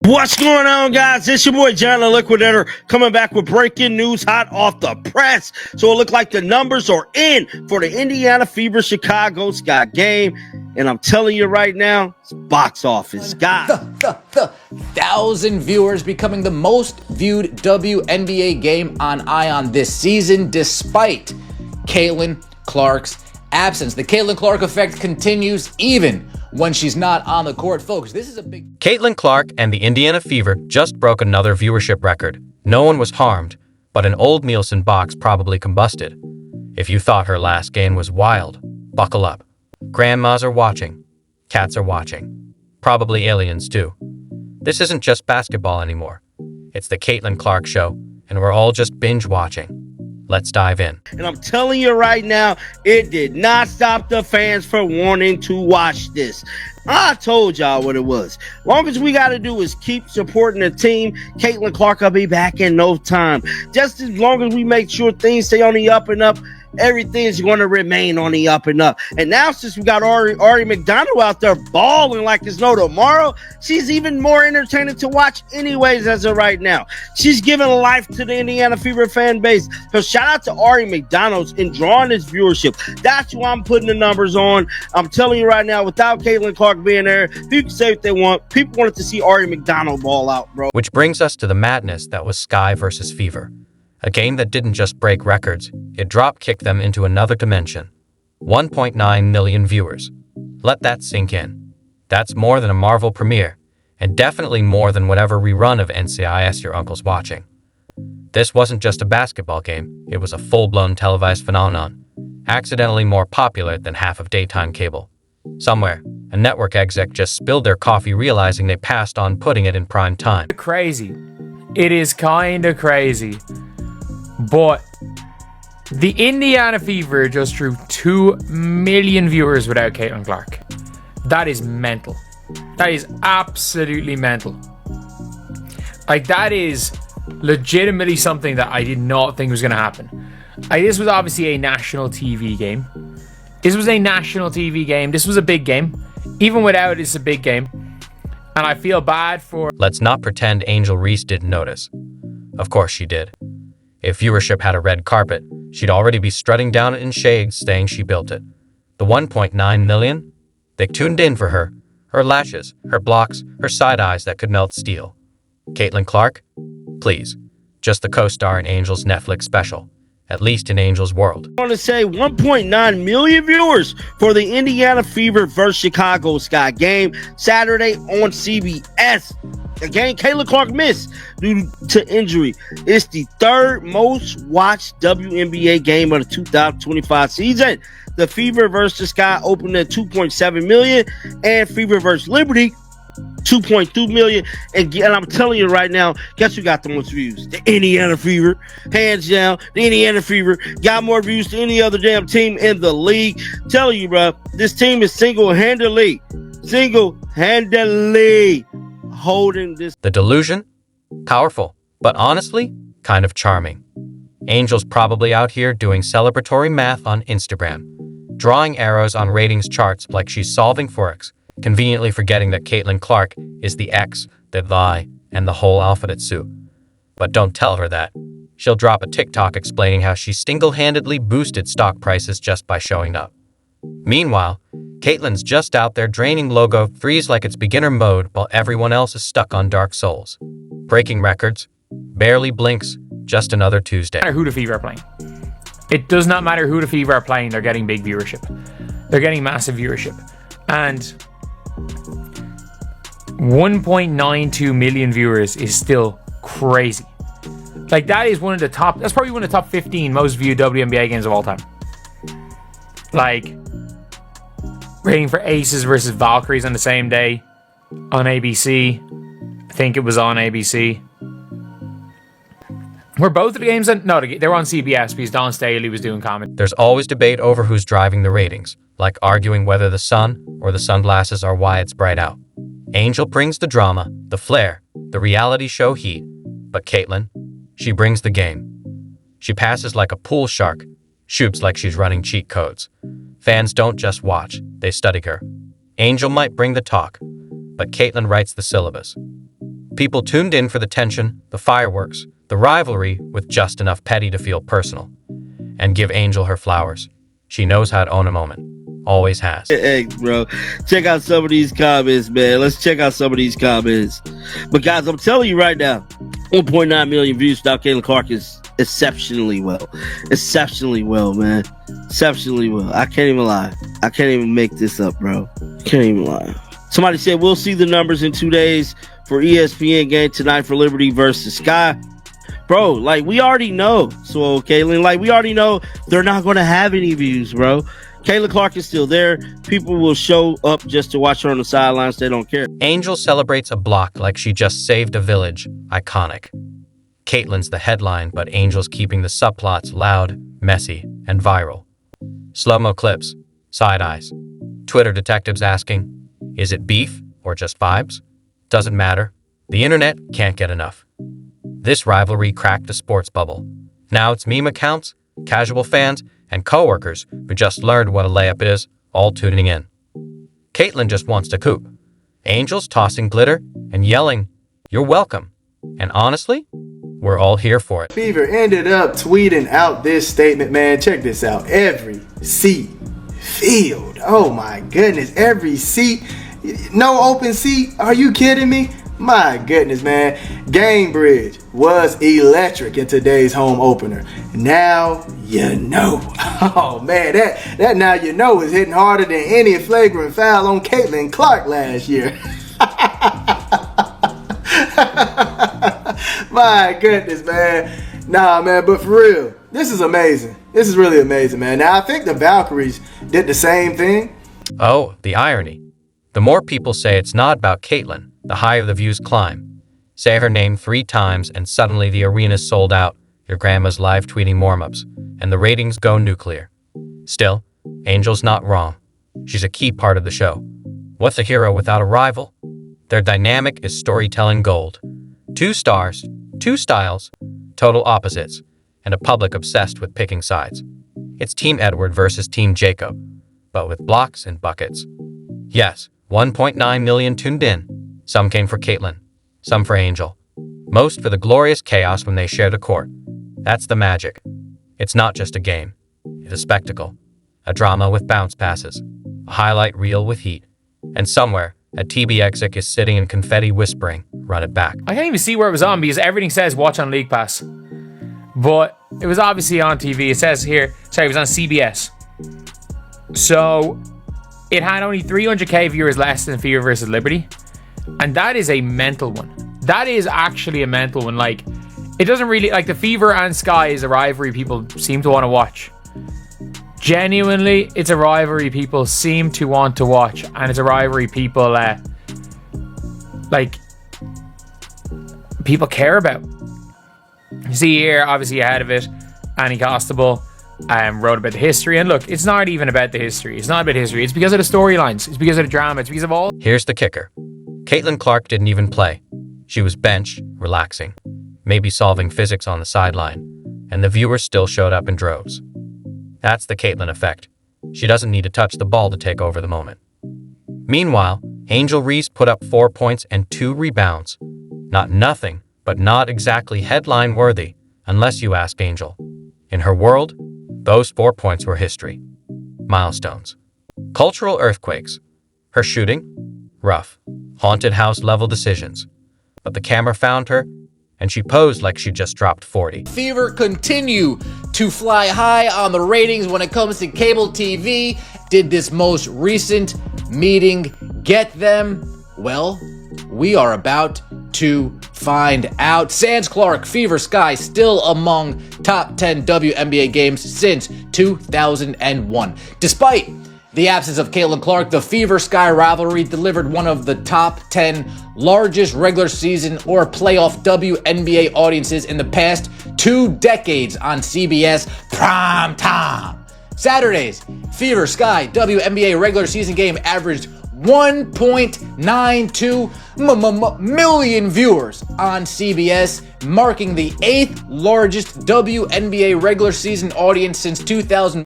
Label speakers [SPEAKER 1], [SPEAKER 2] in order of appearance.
[SPEAKER 1] What's going on, guys? It's your boy John the Liquidator coming back with breaking news hot off the press. So it looked like the numbers are in for the Indiana Fever Chicago Sky game. And I'm telling you right now, it's box office. Got
[SPEAKER 2] the 1,000 viewers, becoming the most viewed WNBA game on ION this season, despite Caitlin Clark's absence. The Caitlin Clark effect continues even when she's not on the court. Folks, this is a big...
[SPEAKER 3] Caitlin Clark and the Indiana Fever just broke another viewership record. No one was harmed, but an old Nielsen box probably combusted. If you thought her last game was wild, buckle up. Grandmas are watching. Cats are watching. Probably aliens too. This isn't just basketball anymore. It's the Caitlin Clark show, and we're all just binge watching. Let's dive in.
[SPEAKER 1] And I'm telling you right now, it did not stop the fans from wanting to watch this. I told y'all what it was. Long as we got to do is keep supporting the team, Caitlin Clark will be back in no time. Just as long as we make sure things stay on the up and up, everything's going to remain on the up and up. And now since we got Ari McDonald out there balling like there's no tomorrow, she's even more entertaining to watch anyways as of right now. She's giving life to the Indiana Fever fan base. So shout out to Ari McDonald in drawing this viewership. That's who I'm putting the numbers on. I'm telling you right now, without Caitlin Clark being there, people can say what they want. People wanted to see Ari McDonald ball out, bro.
[SPEAKER 3] Which brings us to the madness that was Sky versus Fever. A game that didn't just break records, it drop-kicked them into another dimension. 1.9 million viewers. Let that sink in. That's more than a Marvel premiere, and definitely more than whatever rerun of NCIS your uncle's watching. This wasn't just a basketball game, it was a full-blown televised phenomenon, accidentally more popular than half of daytime cable. Somewhere, a network exec just spilled their coffee realizing they passed on putting it in prime time.
[SPEAKER 4] Crazy. It is kinda crazy. But the Indiana Fever just drew 2 million viewers without Caitlin Clark. That is mental. That is absolutely mental. Like, that is legitimately something that I did not think was going to happen. This was obviously a national TV game. This was a big game. Even without it, it's a big game. And I feel bad for...
[SPEAKER 3] Let's not pretend Angel Reese didn't notice. Of course she did. If viewership had a red carpet, she'd already be strutting down it in shades saying she built it. The 1.9 million? They tuned in for her. Her lashes, her blocks, her side eyes that could melt steel. Caitlin Clark? Please. Just the co-star in Angel's Netflix special. At least in Angel's world.
[SPEAKER 1] I want to say 1.9 million viewers for the Indiana Fever versus Chicago Sky game Saturday on CBS. Again, Caitlin Clark missed due to injury. It's the third most watched WNBA game of the 2025 season. The Fever versus Sky opened at 2.7 million, and Fever versus Liberty 2.2 million. And I'm telling you right now, guess who got the most views? The Indiana Fever. Hands down, the Indiana Fever got more views than any other damn team in the league. Telling you, bro, this team is single-handedly holding this.
[SPEAKER 3] The delusion? Powerful, but honestly, kind of charming. Angel's probably out here doing celebratory math on Instagram, drawing arrows on ratings charts like she's solving Forex, conveniently forgetting that Caitlin Clark is the X, the Y, and the whole alphabet soup. But don't tell her that. She'll drop a TikTok explaining how she single-handedly boosted stock prices just by showing up. Meanwhile, Caitlin's just out there draining logo threes like it's beginner mode while everyone else is stuck on Dark Souls. Breaking records, barely blinks, just another Tuesday.
[SPEAKER 4] No matter who the Fever are playing. It does not matter who the Fever are playing, they're getting big viewership. They're getting massive viewership. And 1.92 million viewers is still crazy. Like, that's probably one of the top 15 most viewed WNBA games of all time. Like, rating for Aces versus Valkyries on the same day on ABC. I think it was on ABC. Were both of the games no, they were on CBS because Don Staley was doing commentary.
[SPEAKER 3] There's always debate over who's driving the ratings, like arguing whether the sun or the sunglasses are why it's bright out. Angel brings the drama, the flair, the reality show heat, but Caitlin, she brings the game. She passes like a pool shark, shoots like she's running cheat codes. Fans don't just watch, they study her. Angel might bring the talk, but Caitlin writes the syllabus. People tuned in for the tension, the fireworks, the rivalry with just enough petty to feel personal. And give Angel her flowers. She knows how to own a moment. Always has.
[SPEAKER 1] Hey, bro, check out some of these comments, man. Let's check out some of these comments. But guys, I'm telling you right now, 1.9 million views without Caitlin Clark is exceptionally well. Exceptionally well, man. Exceptionally well. I can't even lie. I can't even make this up, bro. Can't even lie. Somebody said we'll see the numbers in 2 days for ESPN game tonight for Liberty versus Sky. Bro, like, we already know. So, Caitlin, like, we already know they're not going to have any views, bro. Caitlin Clark is still there. People will show up just to watch her on the sidelines. They don't care.
[SPEAKER 3] Angel celebrates a block like she just saved a village. Iconic. Caitlin's the headline, but Angel's keeping the subplots loud, messy, and viral. Slow-mo clips, side eyes. Twitter detectives asking, is it beef or just vibes? Doesn't matter. The internet can't get enough. This rivalry cracked the sports bubble. Now it's meme accounts, casual fans, and coworkers who just learned what a layup is, all tuning in. Caitlin just wants to coop. Angel's tossing glitter and yelling, "You're welcome." And honestly, we're all here for it.
[SPEAKER 5] Fever ended up tweeting out this statement, man. Check this out. Every seat filled. Oh my goodness. Every seat. No open seat. Are you kidding me? My goodness, man. Gamebridge was electric in today's home opener. Now you know. Oh man, that now you know is hitting harder than any flagrant foul on Caitlin Clark last year. My goodness, man. Nah, man, but for real, this is amazing. This is really amazing, man. Now, I think the Valkyries did the same thing.
[SPEAKER 3] Oh, the irony. The more people say it's not about Caitlin, the higher the views climb. Say her name 3 times and suddenly the arena's sold out, your grandma's live tweeting warm-ups, and the ratings go nuclear. Still, Angel's not wrong. She's a key part of the show. What's a hero without a rival? Their dynamic is storytelling gold. 2 stars, 2 styles, total opposites, and a public obsessed with picking sides. It's Team Edward versus Team Jacob, but with blocks and buckets. Yes, 1.9 million tuned in. Some came for Caitlin, some for Angel. Most for the glorious chaos when they share the court. That's the magic. It's not just a game. It's a spectacle. A drama with bounce passes. A highlight reel with heat. And somewhere, a TB exec is sitting in confetti whispering, run it back.
[SPEAKER 4] I can't even see where it was on because everything says watch on League Pass. But it was obviously on TV. It says here, sorry, it was on CBS. So it had only 300k viewers less than Fever versus Liberty. And that is a mental one. That is actually a mental one. Like, it doesn't really, like, the Fever and Sky is a rivalry people seem to want to watch. Genuinely, it's a rivalry people seem to want to watch. And it's a rivalry people, people care about. You see here, obviously ahead of it, Annie Costable wrote about the history. And look, it's not even about the history. It's not about history. It's because of the storylines. It's because of the drama. It's because of all.
[SPEAKER 3] Here's the kicker. Caitlin Clark didn't even play. She was benched, relaxing, maybe solving physics on the sideline, and the viewers still showed up in droves. That's the Caitlin effect. She doesn't need to touch the ball to take over the moment. Meanwhile, Angel Reese put up 4 points and 2 rebounds. Not nothing, but not exactly headline-worthy, unless you ask Angel. In her world, those 4 points were history. Milestones. Cultural earthquakes. Her shooting? Rough. Haunted house-level decisions. But the camera found her, and she posed like she just dropped 40.
[SPEAKER 2] Fever continue to fly high on the ratings when it comes to cable TV. Did this most recent meeting get them? Well, we are about to find out. Sans Clark, Fever Sky still among top 10 WNBA games since 2001. Despite the absence of Caitlin Clark, the Fever Sky rivalry delivered one of the top 10 largest regular season or playoff WNBA audiences in the past 2 decades on CBS prime time. Saturdays, Fever Sky WNBA regular season game averaged 1.92 million viewers on CBS, marking the 8th largest WNBA regular season audience since 2000.